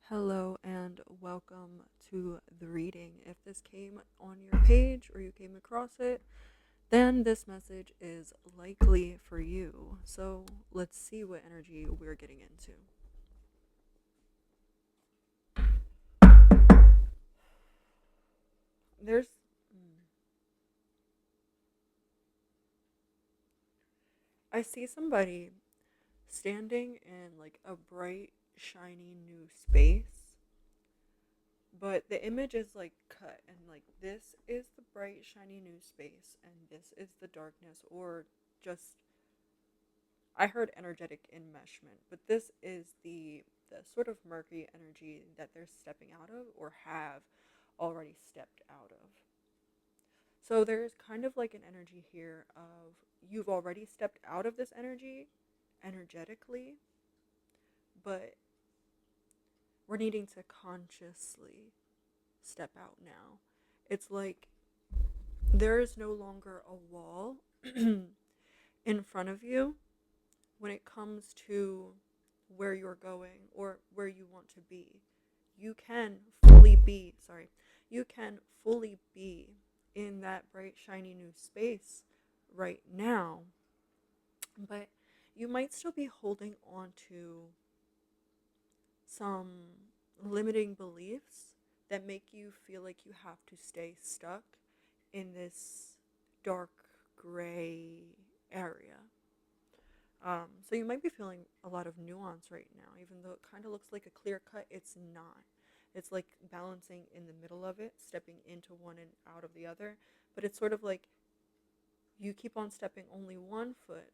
Hello and welcome to the reading. If this came on your page or you came across it, then this message is likely for you. So let's see what energy we're getting into. There's. I see somebody standing in like a bright, shiny new space, but the image is like cut, and like this is the bright, shiny new space, and this is the darkness, or just I heard energetic enmeshment, but this is the sort of murky energy that they're stepping out of or have already stepped out of. So there's kind of like an energy here of you've already stepped out of this energy energetically, but we're needing to consciously step out now. It's like there is no longer a wall in front of you when it comes to where you're going or where you want to be. You can fully be, sorry, you can fully be in that bright, shiny new space right now, but you might still be holding on to some limiting beliefs that make you feel like you have to stay stuck in this dark gray area. So you might be feeling a lot of nuance right now, even though it kind of looks like a clear cut. It's not. It's like balancing in the middle of it, stepping into one and out of the other. But it's sort of like you keep on stepping only one foot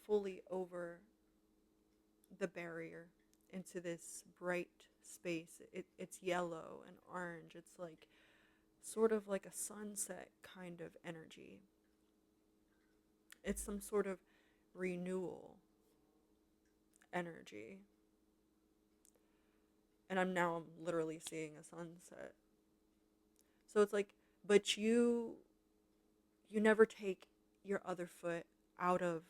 fully over the barrier into this bright space. It's yellow and orange. It's like sort of like a sunset kind of energy. It's some sort of renewal energy. And I'm literally seeing a sunset. So it's like, but you never take your other foot out of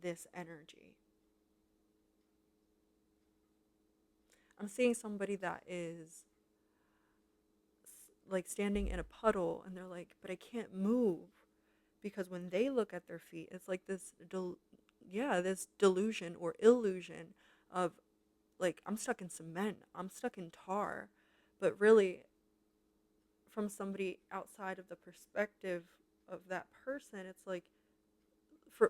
this energy. I'm seeing somebody that is like standing in a puddle and they're like, but I can't move because when they look at their feet, it's like this delusion or illusion of like I'm stuck in cement, I'm stuck in tar, but really from somebody outside of the perspective of that person, it's like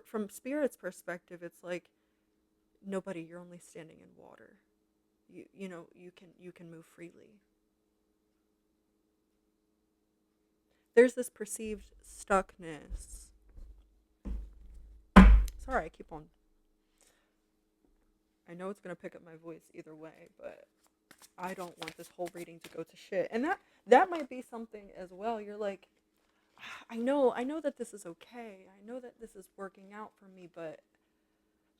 from spirit's perspective, it's like nobody, you're only standing in water. You can move freely. There's this perceived stuckness. Sorry, I keep on. I know it's gonna pick up my voice either way, but I don't want this whole reading to go to shit. And that might be something as well. You're like, I know that this is okay. I know that this is working out for me, but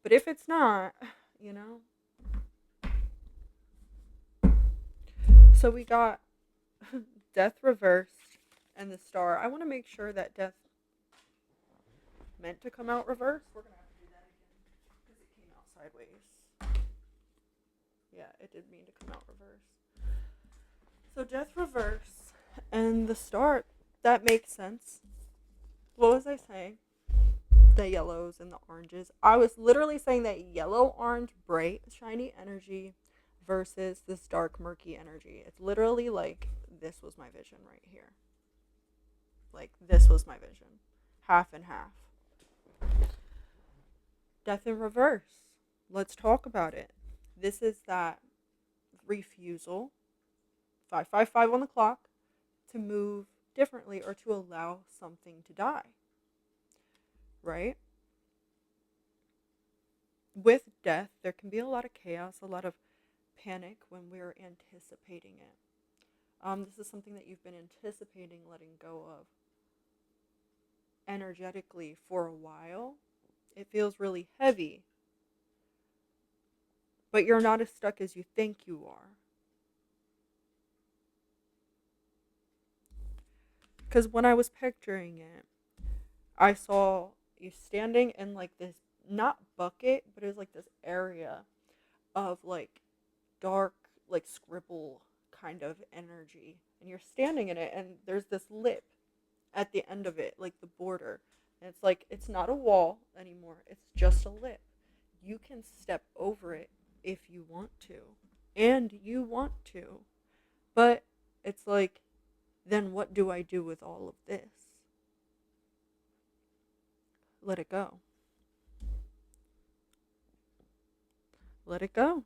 if it's not, you know. So we got death reversed and the star. I want to make sure that death meant to come out reversed. We're gonna have to do that again because it came out sideways. Yeah, it did mean to come out reversed. So death reverse and the star. That makes sense. What was I saying? The yellows and the oranges. I was literally saying that yellow, orange, bright, shiny energy versus this dark, murky energy. It's literally like this was my vision right here. Like this was my vision. Half and half. Death in reverse. Let's talk about it. This is that refusal, 555 on the clock, to move differently or to allow something to die. Right? With death, there can be a lot of chaos, a lot of panic when we're anticipating it. This is something that you've been anticipating letting go of energetically for a while. It feels really heavy, but you're not as stuck as you think you are. Because when I was picturing it, I saw you standing in like this, not bucket, but it was like this area of like dark like scribble kind of energy, and you're standing in it, and there's this lip at the end of it, like the border. And it's like, it's not a wall anymore, it's just a lip. You can step over it if you want to, and you want to. But it's like, then what do I do with all of this? Let it go. Let it go.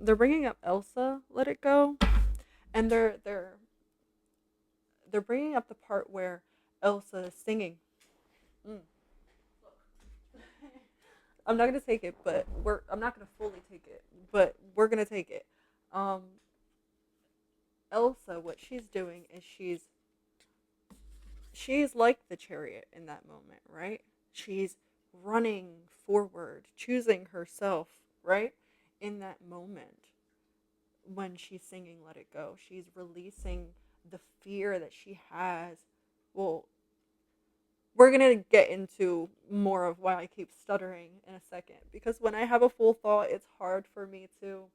They're bringing up Elsa, Let It Go, and they're bringing up the part where Elsa is singing. Mm. I'm not gonna take it, but I'm not gonna fully take it, but we're gonna take it. Um, Elsa, what she's doing is she's like the chariot in that moment, right? She's running forward, choosing herself, right? In that moment when she's singing Let It Go, she's releasing the fear that she has. Well, we're going to get into more of why I keep stuttering in a second, because when I have a full thought, it's hard for me to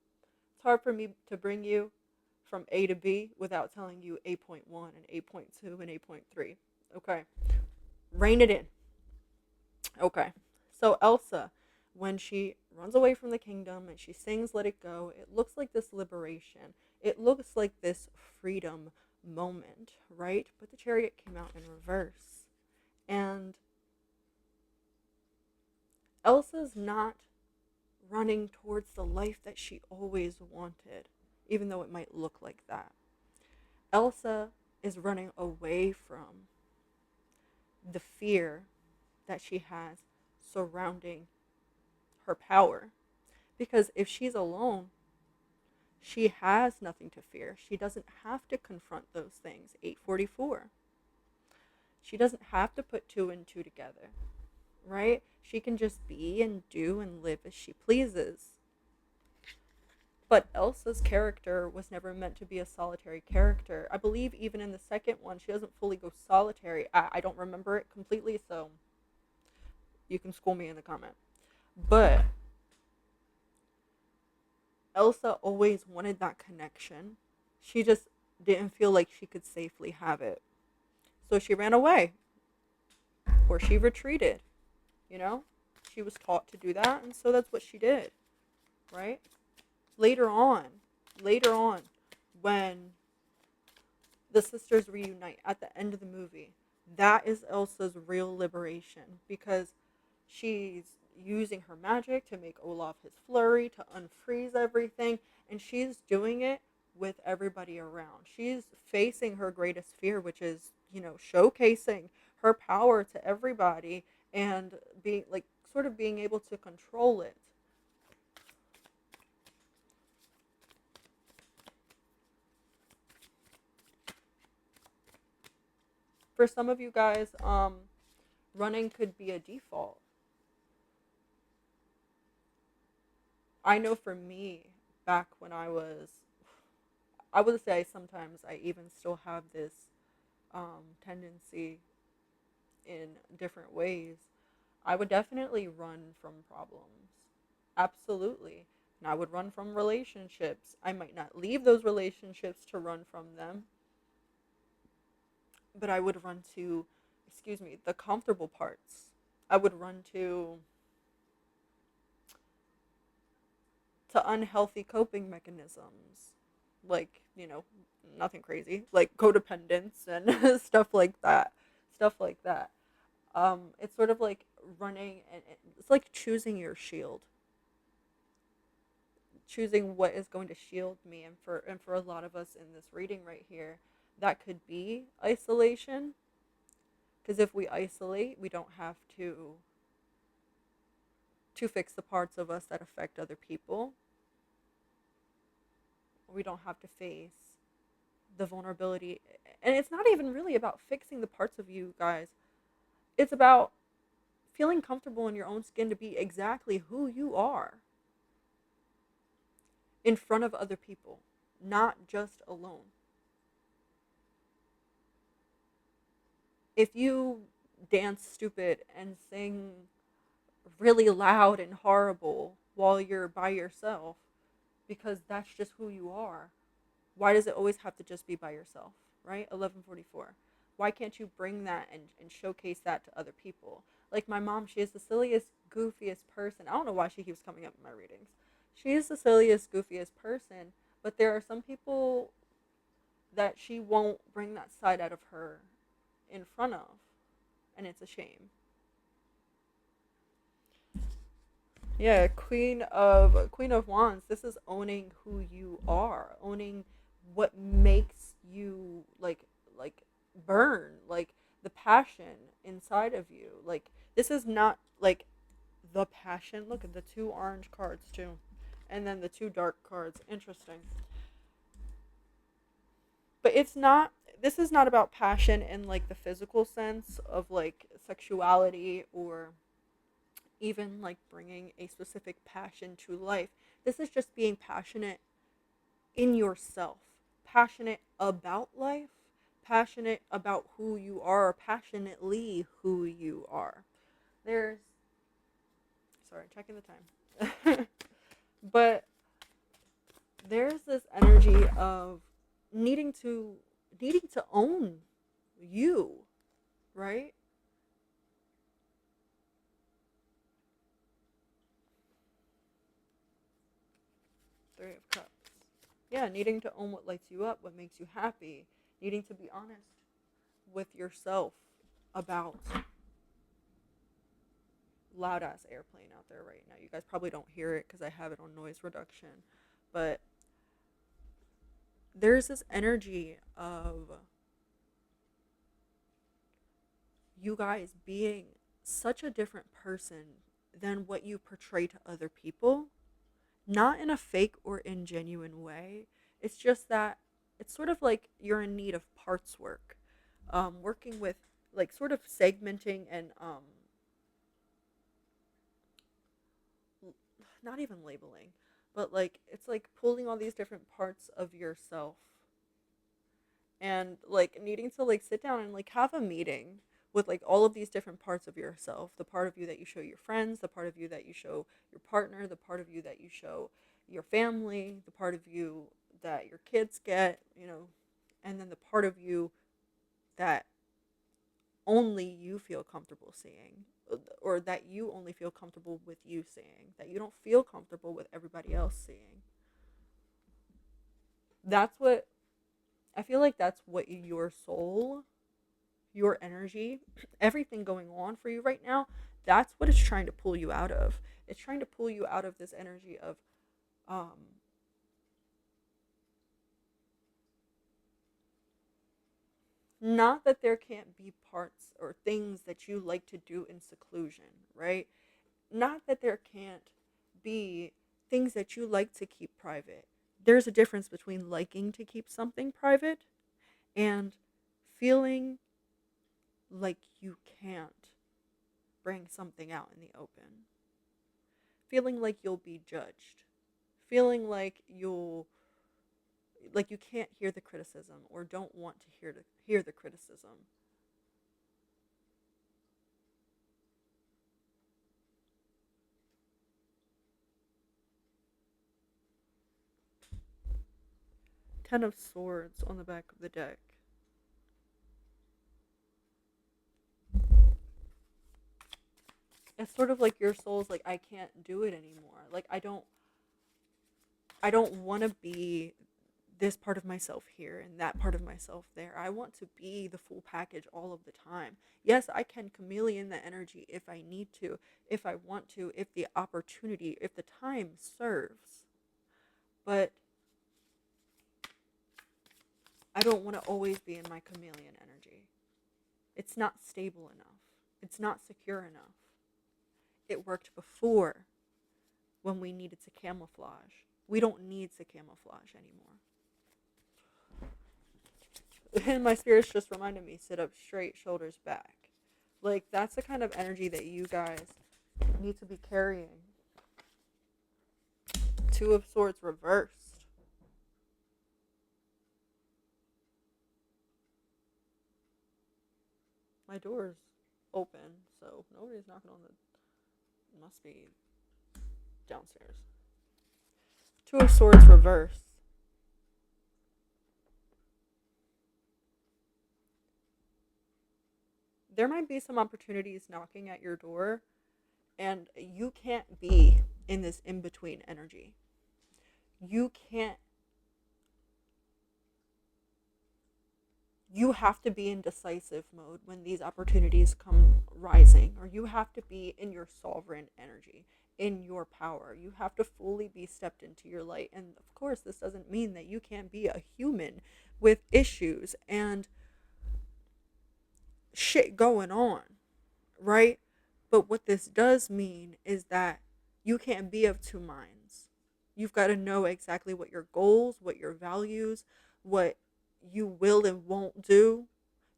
bring you from A to B without telling you 8.1 and 8.2 and 8.3. Okay. Rein it in. Okay. So Elsa, when she runs away from the kingdom and she sings Let It Go, it looks like this liberation. It looks like this freedom moment, right? But the chariot came out in reverse. And Elsa's not running towards the life that she always wanted, even though it might look like that. Elsa is running away from the fear that she has surrounding her power. Because if she's alone, she has nothing to fear. She doesn't have to confront those things. 844. She doesn't have to put two and two together, right? She can just be and do and live as she pleases. But Elsa's character was never meant to be a solitary character. I believe even in the second one, she doesn't fully go solitary. I don't remember it completely, so you can school me in the comment. But Elsa always wanted that connection. She just didn't feel like she could safely have it. So she ran away. Or she retreated. You know? She was taught to do that, and so that's what she did. Right? Later on, when the sisters reunite at the end of the movie, that is Elsa's real liberation, because she's using her magic to make Olaf his flurry, to unfreeze everything, and she's doing it with everybody around. She's facing her greatest fear, which is, showcasing her power to everybody and being like sort of being able to control it. For some of you guys, running could be a default. I know for me, back when I would say sometimes I even still have this tendency in different ways. I would definitely run from problems. Absolutely. And I would run from relationships. I might not leave those relationships to run from them, but I would run to, the comfortable parts. I would run to unhealthy coping mechanisms, like, nothing crazy, like codependence and stuff like that. Stuff like that. It's sort of like running, and it's like choosing your shield, choosing what is going to shield me. And for a lot of us in this reading right here, that could be isolation, because if we isolate, we don't have to fix the parts of us that affect other people. We don't have to face the vulnerability. And it's not even really about fixing the parts of you guys. It's about feeling comfortable in your own skin to be exactly who you are in front of other people, not just alone. If you dance stupid and sing really loud and horrible while you're by yourself because that's just who you are. Why does it always have to just be by yourself, right? 1144. Why can't you bring that and showcase that to other people? Like my mom, she is the silliest, goofiest person. I don't know why she keeps coming up in my readings. She is the silliest, goofiest person, but there are some people that she won't bring that side out of her in front of, and it's a shame. Yeah, Queen of Wands. This is owning who you are, owning what makes you like burn, like the passion inside of you. Like this is not like the passion. Look at the two orange cards too, and then the two dark cards. Interesting. But it's not, this is not about passion in like the physical sense of like sexuality or even like bringing a specific passion to life. This is just being passionate in yourself, passionate about life, passionate about who you are, passionately who you are. There's, sorry, checking the time. But there's this energy of needing to needing to own you, right? Three of Cups. Yeah, needing to own what lights you up, what makes you happy, needing to be honest with yourself about loud ass airplane out there right now. You guys probably don't hear it because I have it on noise reduction, but there's this energy of you guys being such a different person than what you portray to other people, not in a fake or ingenuine way. It's just that it's sort of like you're in need of parts work, working with like sort of segmenting and not even labeling, but like it's like pulling all these different parts of yourself and like needing to like sit down and like have a meeting with like all of these different parts of yourself, the part of you that you show your friends, the part of you that you show your partner, the part of you that you show your family, the part of you that your kids get, and then the part of you that only you feel comfortable seeing, or that you only feel comfortable with you seeing, that you don't feel comfortable with everybody else seeing. That's what I feel like, that's what your soul, your energy, everything going on for you right now, that's what it's trying to pull you out of. It's trying to pull you out of this energy of um not that there can't be parts or things that you like to do in seclusion, right? Not that there can't be things that you like to keep private. There's a difference between liking to keep something private and feeling like you can't bring something out in the open. Feeling like you'll be judged. Feeling like you can't hear the criticism or don't want to hear the criticism. 10 of Swords on the back of the deck. It's sort of like your soul's like, I can't do it anymore. Like I don't want to be this part of myself here and that part of myself there. I want to be the full package all of the time. Yes, I can chameleon the energy if I need to, if I want to, if the opportunity, if the time serves. But I don't want to always be in my chameleon energy. It's not stable enough. It's not secure enough. It worked before when we needed to camouflage. We don't need to camouflage anymore. And my spirits just reminded me, sit up straight, shoulders back. Like, that's the kind of energy that you guys need to be carrying. Two of Swords reversed. My door's open, so nobody's knocking on the. Must be. downstairs. Two of Swords reverse. There might be some opportunities knocking at your door, and you can't be in this in between energy. You can't, you have to be in decisive mode when these opportunities come rising, or you have to be in your sovereign energy, in your power. You have to fully be stepped into your light. And of course, this doesn't mean that you can't be a human with issues and shit going on, right? But what this does mean is that you can't be of two minds. You've got to know exactly what your goals, what your values, what you will and won't do.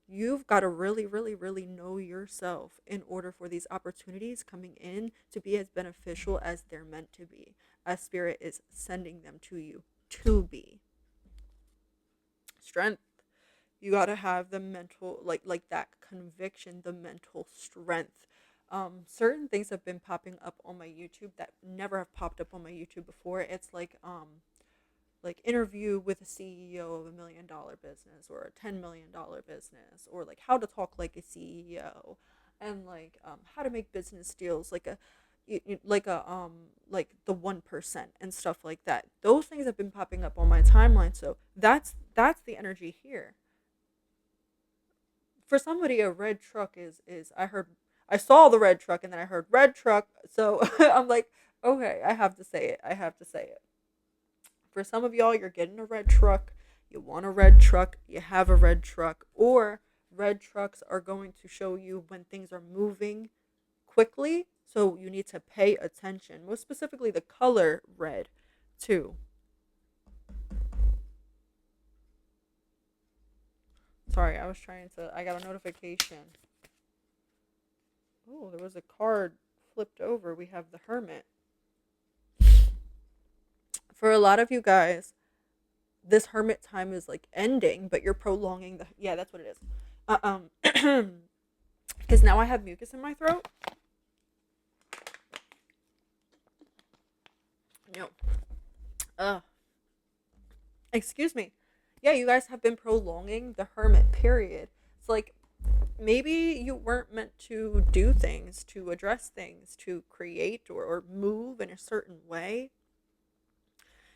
You've got to really, really, really know yourself in order for these opportunities coming in to be as beneficial as they're meant to be, as Spirit is sending them to you to be. Strength. You got to have the mental, like that conviction, the mental strength. Certain things have been popping up on my YouTube that never have popped up on my YouTube before. It's like interview with a CEO of $1 million business or a $10 million business, or like how to talk like a CEO, and like how to make business deals like a like the 1% and stuff like that. Those things have been popping up on my timeline, so that's the energy here. For somebody, a red truck is I saw the red truck and then I heard red truck, so I'm like, okay, I have to say it. I have to say it. For some of y'all, you're getting a red truck. You want a red truck. You have a red truck. Or red trucks are going to show you when things are moving quickly. So you need to pay attention. Most specifically, the color red, too. Sorry, I was trying to. I got a notification. Oh, there was a card flipped over. We have the Hermit. For a lot of you guys, this hermit time is like ending, but you're prolonging the. Yeah, that's what it is. Because now I have mucus in my throat. No. Excuse me. Yeah, you guys have been prolonging the hermit period. It's like maybe you weren't meant to do things, to address things, to create or move in a certain way.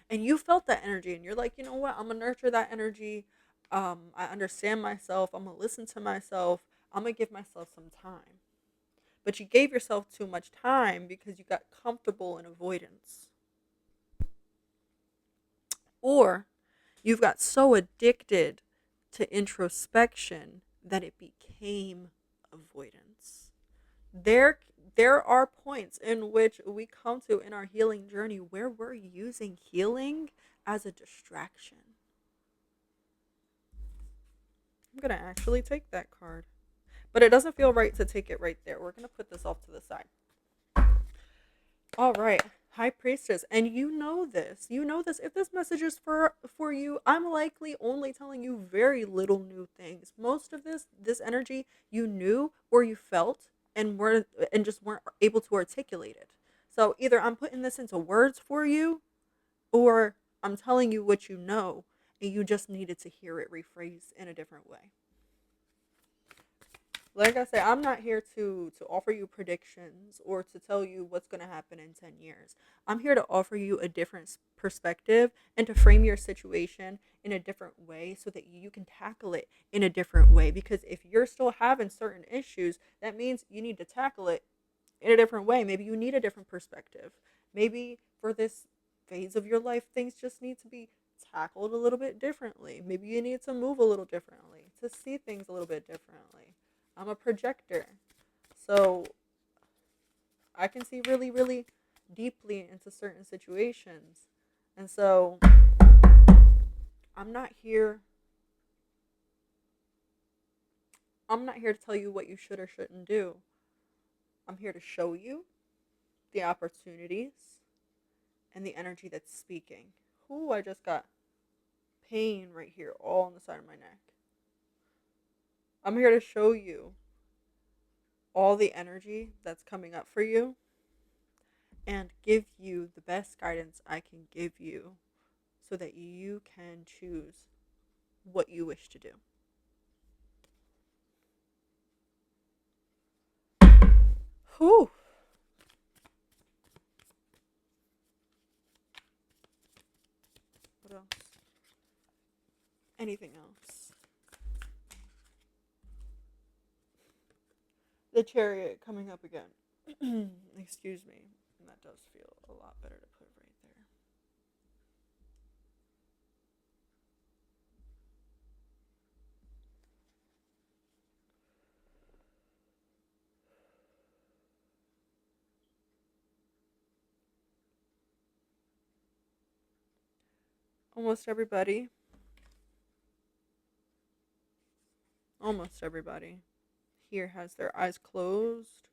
And you felt that energy and you're like, you know what, I'm gonna nurture that energy. I understand myself, I'm gonna listen to myself, I'm gonna give myself some time. But you gave yourself too much time because you got comfortable in avoidance. Or you've got so addicted to introspection that it became avoidance. There there are points in which we come to in our healing journey where we're using healing as a distraction. I'm going to actually take that card. But it doesn't feel right to take it right there. We're going to put this off to the side. All right. High Priestess, and you know this. You know this. If this message is for you, I'm likely only telling you very little new things. Most of this energy you knew or you felt and just weren't able to articulate it. So either I'm putting this into words for you, or I'm telling you what you know and you just needed to hear it rephrased in a different way. Like I said, I'm not here to offer you predictions or to tell you what's going to happen in 10 years. I'm here to offer you a different perspective and to frame your situation in a different way so that you can tackle it in a different way. Because if you're still having certain issues, that means you need to tackle it in a different way. Maybe you need a different perspective. Maybe for this phase of your life, things just need to be tackled a little bit differently. Maybe you need to move a little differently, to see things a little bit differently. I'm a projector, so I can see really, really deeply into certain situations. And so I'm not here I'm not here to tell you what you should or shouldn't do. I'm here to show you the opportunities and the energy that's speaking. Ooh, I just got pain right here, all on the side of my neck. I'm here to show you all the energy that's coming up for you and give you the best guidance I can give you so that you can choose what you wish to do. Whew. What else? Anything else? The chariot coming up again. Excuse me. And that does feel a lot better to put right there. Almost everybody here has their eyes closed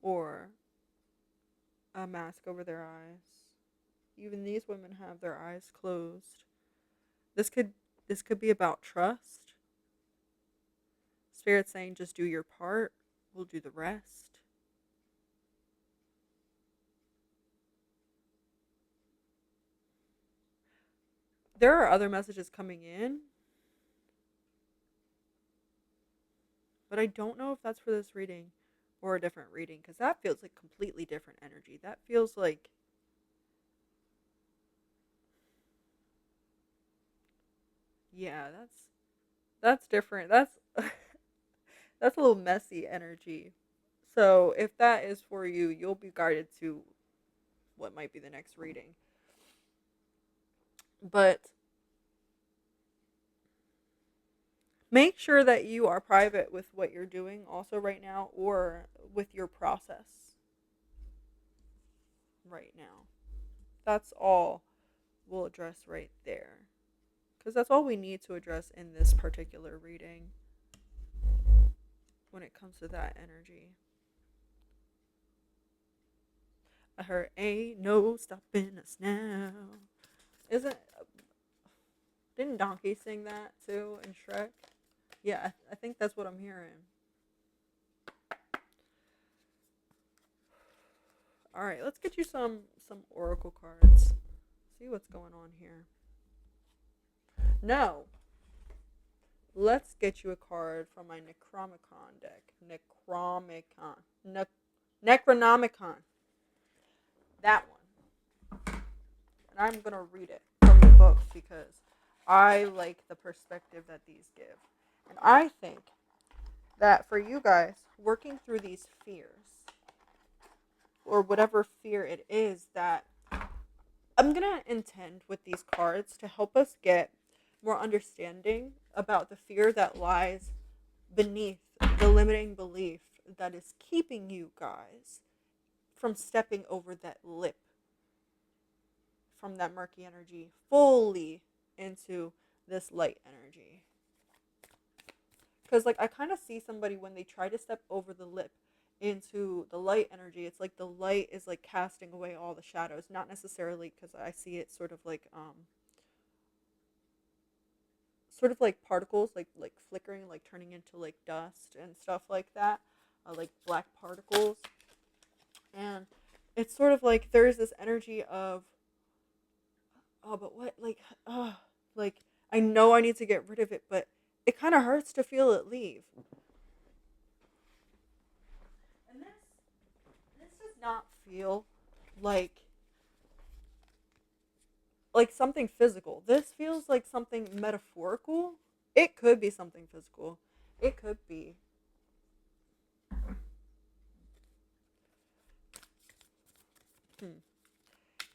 or a mask over their eyes. Even these women have their eyes closed. This could be about trust. Spirit saying just do your part, we'll do the rest. There are other messages coming in, but I don't know if that's for this reading or a different reading, because that feels like completely different energy. That feels like, yeah, that's different. That's that's a little messy energy. So if that is for you, you'll be guided to what might be the next reading. But make sure that you are private with what you're doing also right now, or with your process right now. That's all we'll address right there. Because that's all we need to address in this particular reading when it comes to that energy. I heard, ain't no stopping us now. Didn't Donkey sing that too in Shrek? Yeah, I think that's what I'm hearing. All right, let's get you some oracle cards. See what's going on here. No. Let's get you a card from my Necronomicon deck. Necronomicon. That one. And I'm going to read it from the book because I like the perspective that these give. And I think that for you guys, working through these fears, or whatever fear it is that I'm going to intend with these cards to help us get more understanding about the fear that lies beneath the limiting belief that is keeping you guys from stepping over that lip from that murky energy fully into this light energy. Because, like, I kind of see somebody when they try to step over the lip into the light energy, it's like the light is, like, casting away all the shadows. Not necessarily, because I see it sort of like particles, like flickering, like turning into, like, dust and stuff like that, like black particles. And it's sort of like there's this energy of, oh, but what, like, I know I need to get rid of it, but it kind of hurts to feel it leave. And this does not feel like something physical. This feels like something metaphorical. It could be something physical. It could be.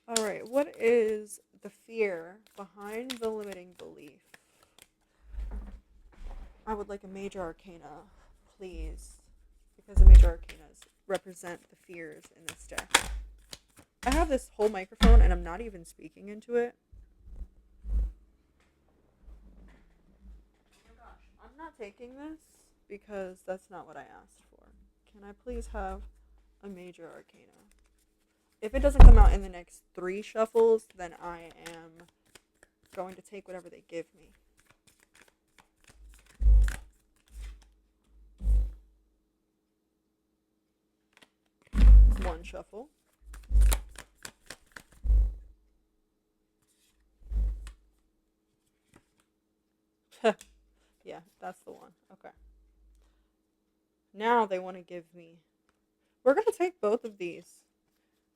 All right, what is the fear behind the limiting belief? I would like a major arcana, please, because the major arcanas represent the fears in this deck. I have this whole microphone and I'm not even speaking into it. Oh my gosh, I'm not taking this because that's not what I asked for. Can I please have a major arcana? If it doesn't come out in the next 3 shuffles, then I am going to take whatever they give me. One shuffle. Yeah, that's the one. Okay. Now they want to give me. We're going to take both of these.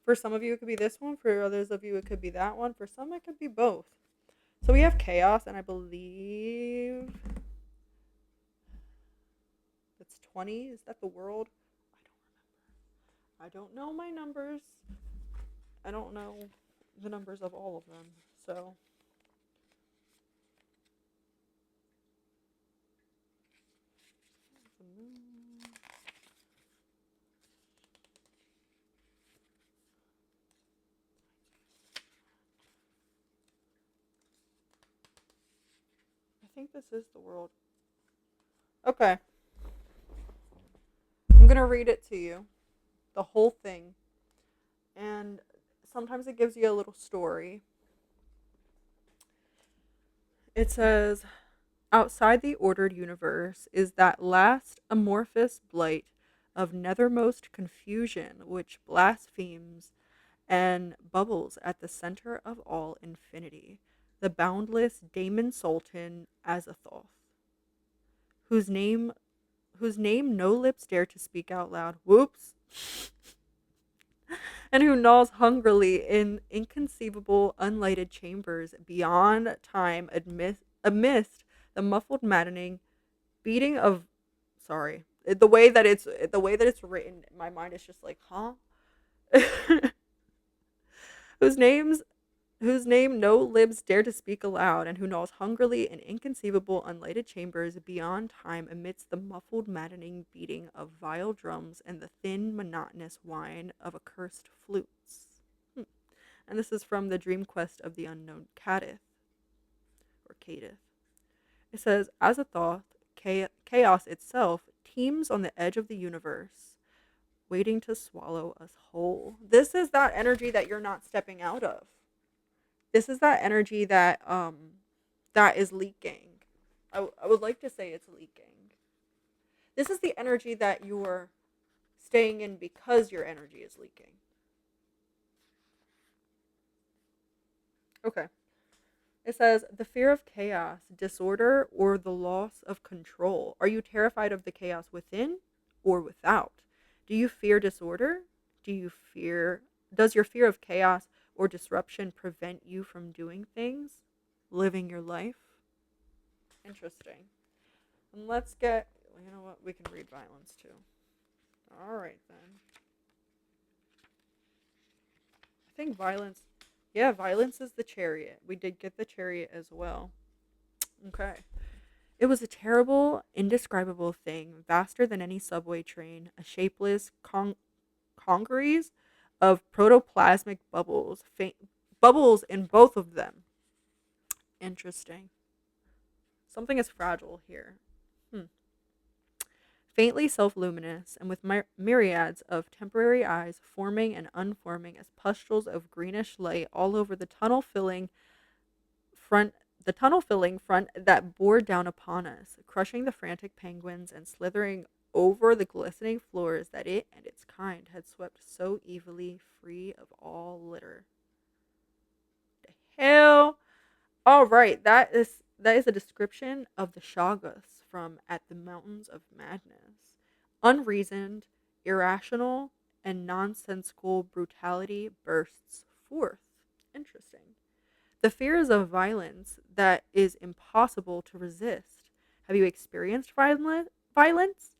For some of you, it could be this one. For others of you, it could be that one. For some, it could be both. So we have chaos, and I believe it's 20. Is that the world? I don't know my numbers. I don't know the numbers of all of them. So I think this is the world. Okay. I'm going to read it to you. The whole thing. And sometimes it gives you a little story. It says, outside the ordered universe is that last amorphous blight of nethermost confusion which blasphemes and bubbles at the center of all infinity, the boundless Daemon Sultan Azathoth, whose name no lips dare to speak out loud. Whoops. And who gnaws hungrily in inconceivable unlighted chambers beyond time amidst the muffled maddening beating of the way that it's written, my mind is just like, huh? whose names whose name no lips dare to speak aloud, and who gnaws hungrily in inconceivable unlighted chambers beyond time amidst the muffled maddening beating of vile drums and the thin monotonous whine of accursed flutes. And this is from the Dream Quest of the Unknown Kadith, or Kadith. It says, Azathoth, chaos itself, teems on the edge of the universe, waiting to swallow us whole. This is that energy that you're not stepping out of. This is that energy that is leaking. I would like to say it's leaking. This is the energy that you're staying in because your energy is leaking. Okay. It says, the fear of chaos, disorder, or the loss of control. Are you terrified of the chaos within or without? Do you fear disorder? Does your fear of chaos or disruption prevent you from doing things? Living your life? Interesting. And let's get, you know what? We can read violence too. All right, then. I think violence, yeah, violence is the chariot. We did get the chariot as well. Okay. It was a terrible, indescribable thing, vaster than any subway train, a shapeless congeries of protoplasmic bubbles, bubbles in both of them. Interesting. Something is fragile here. Faintly self-luminous, and with myriads of temporary eyes forming and unforming as pustules of greenish light all over front the tunnel filling front that bore down upon us, crushing the frantic penguins and slithering over the glistening floors that it and its kind had swept so evilly free of all litter. The hell? All right, that is a description of the Shagas from At the Mountains of Madness. Unreasoned, irrational, and nonsensical brutality bursts forth. Interesting. The fears of violence that is impossible to resist. Have you experienced violence?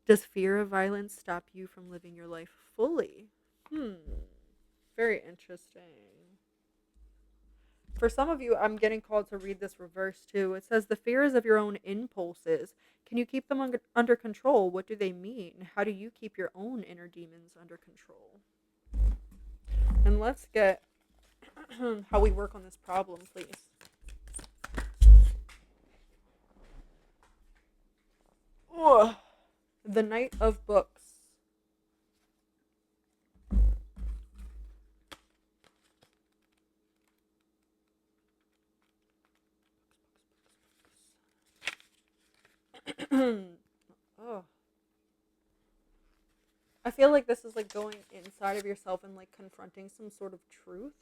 Does fear of violence stop you from living your life fully? Very interesting. For some of you, I'm getting called to read this reverse too. It says, the fears of your own impulses. Can you keep them under control? What do they mean? How do you keep your own inner demons under control? And let's get how we work on this problem, please. Ugh. The Knight of Books. Oh. I feel like this is like going inside of yourself and like confronting some sort of truth.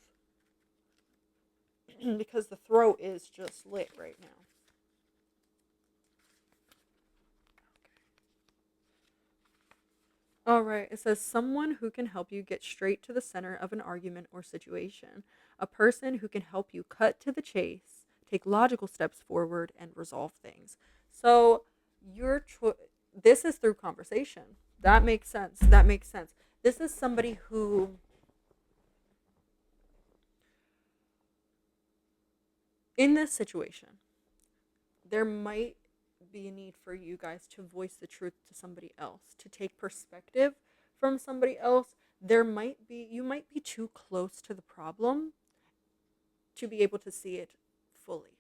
Because the throat is just lit right now. All right. It says someone who can help you get straight to the center of an argument or situation. A person who can help you cut to the chase, take logical steps forward, and resolve things. So your this is through conversation. That makes sense. That makes sense. This is somebody who, in this situation, there might be a need for you guys to voice the truth to somebody else, to take perspective from somebody else. You might be too close to the problem to be able to see it fully.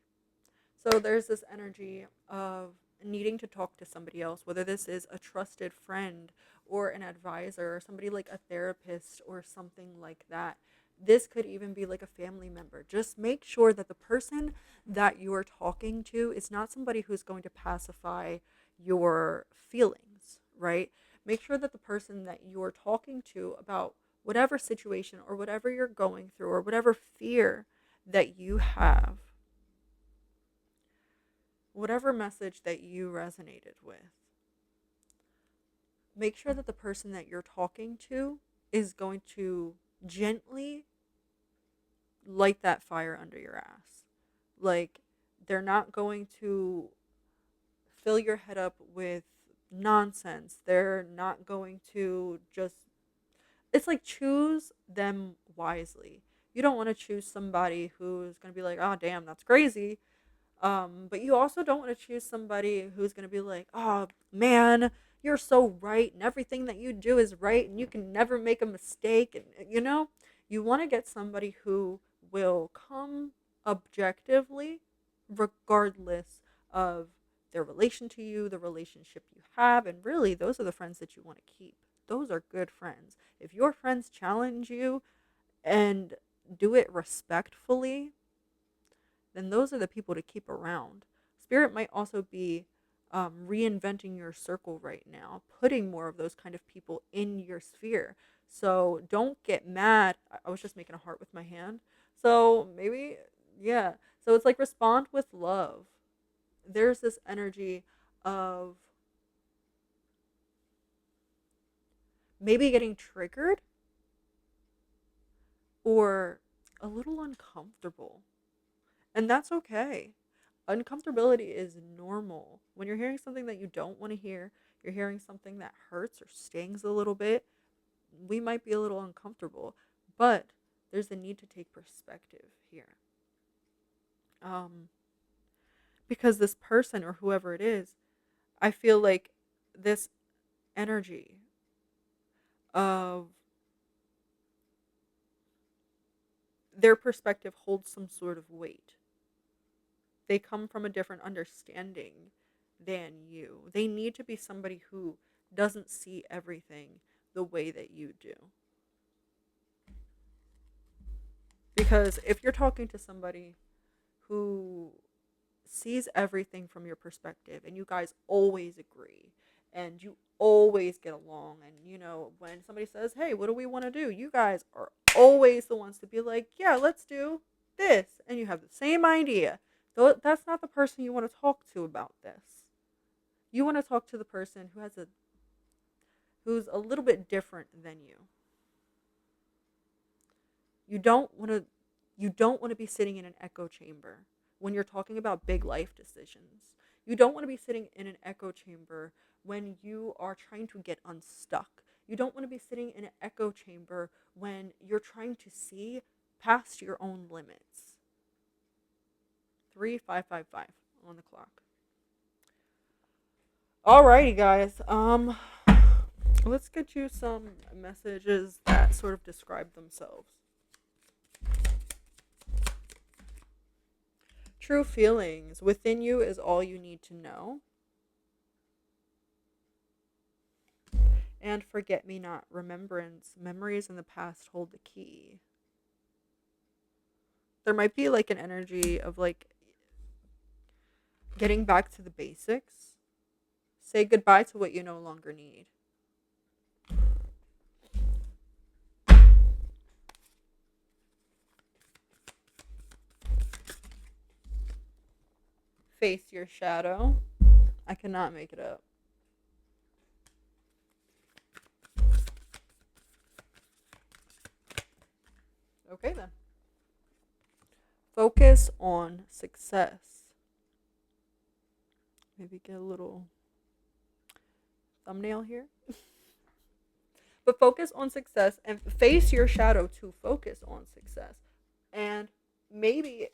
So there's this energy of needing to talk to somebody else, whether this is a trusted friend or an advisor or somebody like a therapist or something like that. This could even be like a family member. Just make sure that the person that you're talking to is not somebody who's going to pacify your feelings, right? Make sure that the person that you're talking to about whatever situation or whatever you're going through or whatever fear that you have, whatever message that you resonated with, make sure that the person that you're talking to is going to gently light that fire under your ass. Like, they're not going to fill your head up with nonsense. They're not going to just, it's like, choose them wisely. You don't want to choose somebody who's going to be like, oh, damn, that's crazy. But you also don't want to choose somebody who's going to be like, oh man, you're so right, and everything that you do is right, and you can never make a mistake. And you want to get somebody who will come objectively, regardless of their relation to you, the relationship you have. And really, those are the friends that you want to keep. Those are good friends. If your friends challenge you and do it respectfully, then those are the people to keep around. Spirit might also be reinventing your circle right now, putting more of those kind of people in your sphere. So don't get mad. I was just making a heart with my hand. So maybe, yeah. So it's like respond with love. There's this energy of maybe getting triggered or a little uncomfortable. And that's okay. Uncomfortability is normal. When you're hearing something that you don't want to hear, you're hearing something that hurts or stings a little bit, we might be a little uncomfortable. But there's a need to take perspective here. Um, because this person or whoever it is, I feel like this energy of their perspective holds some sort of weight. They come from a different understanding than you. They need to be somebody who doesn't see everything the way that you do. Because if you're talking to somebody who sees everything from your perspective and you guys always agree and you always get along, and when somebody says, hey, what do we want to do, you guys are always the ones to be like, yeah, let's do this, and you have the same idea. Though that's not the person you want to talk to about this. You want to talk to the person who's a little bit different than you. You don't want to you don't want to be sitting in an echo chamber when you're talking about big life decisions. You don't want to be sitting in an echo chamber when you are trying to get unstuck. You don't want to be sitting in an echo chamber when you're trying to see past your own limits. 3555 on the clock. Alrighty, guys. Let's get you some messages that sort of describe themselves. True feelings within you is all you need to know. And forget me not, remembrance, memories in the past hold the key. There might be like an energy of like getting back to the basics. Say goodbye to what you no longer need. Face your shadow. I cannot make it up. Okay, then. Focus on success. Maybe get a little thumbnail here. But focus on success and face your shadow to focus on success. And maybe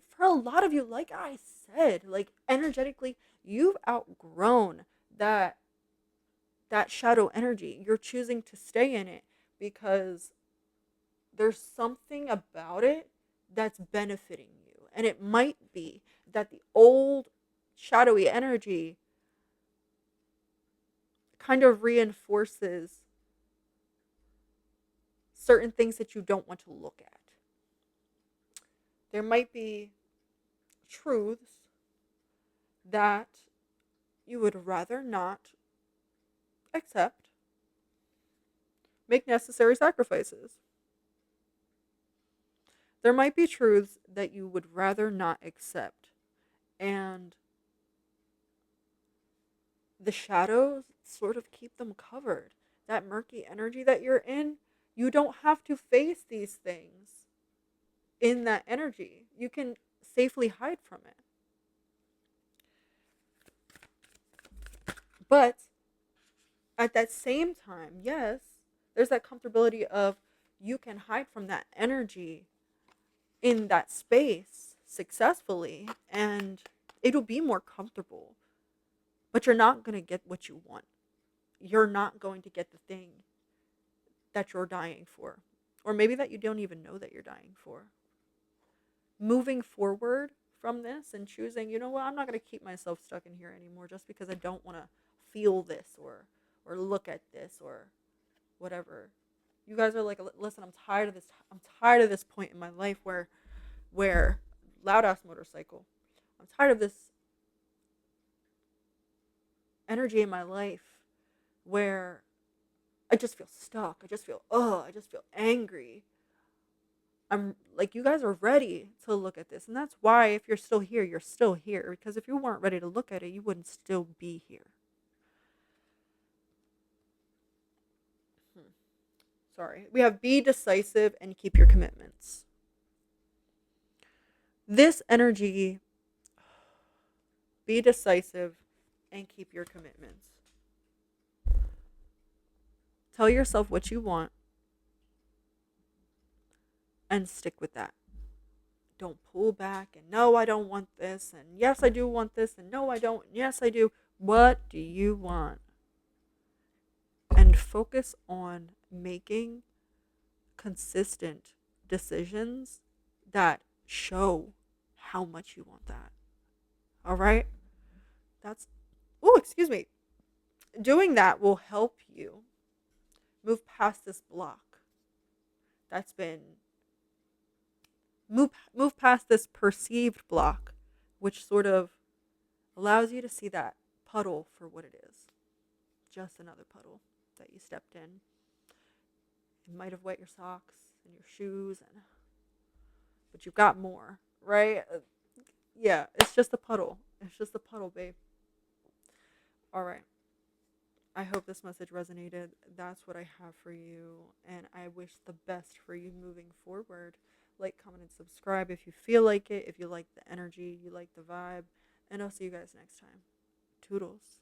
for a lot of you, like I said, like energetically, you've outgrown that shadow energy. You're choosing to stay in it because there's something about it that's benefiting you. And it might be that the old shadowy energy kind of reinforces certain things that you don't want to look at. There might be truths that you would rather not accept, make necessary sacrifices. There might be truths that you would rather not accept, and the shadows sort of keep them covered. That murky energy that you're in, you don't have to face these things in that energy. You can safely hide from it. But at that same time, yes, there's that comfortability of you can hide from that energy in that space successfully, and it'll be more comfortable. But you're not going to get what you want. You're not going to get the thing that you're dying for, or maybe that you don't even know that you're dying for. Moving forward from this and choosing, you know what, I'm not going to keep myself stuck in here anymore just because I don't want to feel this or look at this or whatever. You guys are like, listen, I'm tired of this. I'm tired of this point in my life where loud ass motorcycle. I'm tired of this energy in my life where I just feel stuck. I just feel I just feel angry. I'm like, you guys are ready to look at this. And that's why if you're still here, you're still here. Because if you weren't ready to look at it, you wouldn't still be here. Sorry. We have be decisive and keep your commitments. This energy, be decisive and keep your commitments. Tell yourself what you want and stick with that. Don't pull back and no, I don't want this, and yes, I do want this, and no, I don't, and yes, I do. What do you want? And focus on making consistent decisions that show how much you want that. All right? That's, oh, excuse me. Doing that will help you move past this block that's been move past this perceived block, which sort of allows you to see that puddle for what it is. Just another puddle that you stepped in. It might have wet your socks and your shoes, but you've got more, right? Yeah, it's just a puddle. It's just a puddle, babe. All right. I hope this message resonated. That's what I have for you, and I wish the best for you moving forward. Like, comment, and subscribe if you feel like it, if you like the energy, you like the vibe, and I'll see you guys next time. Toodles.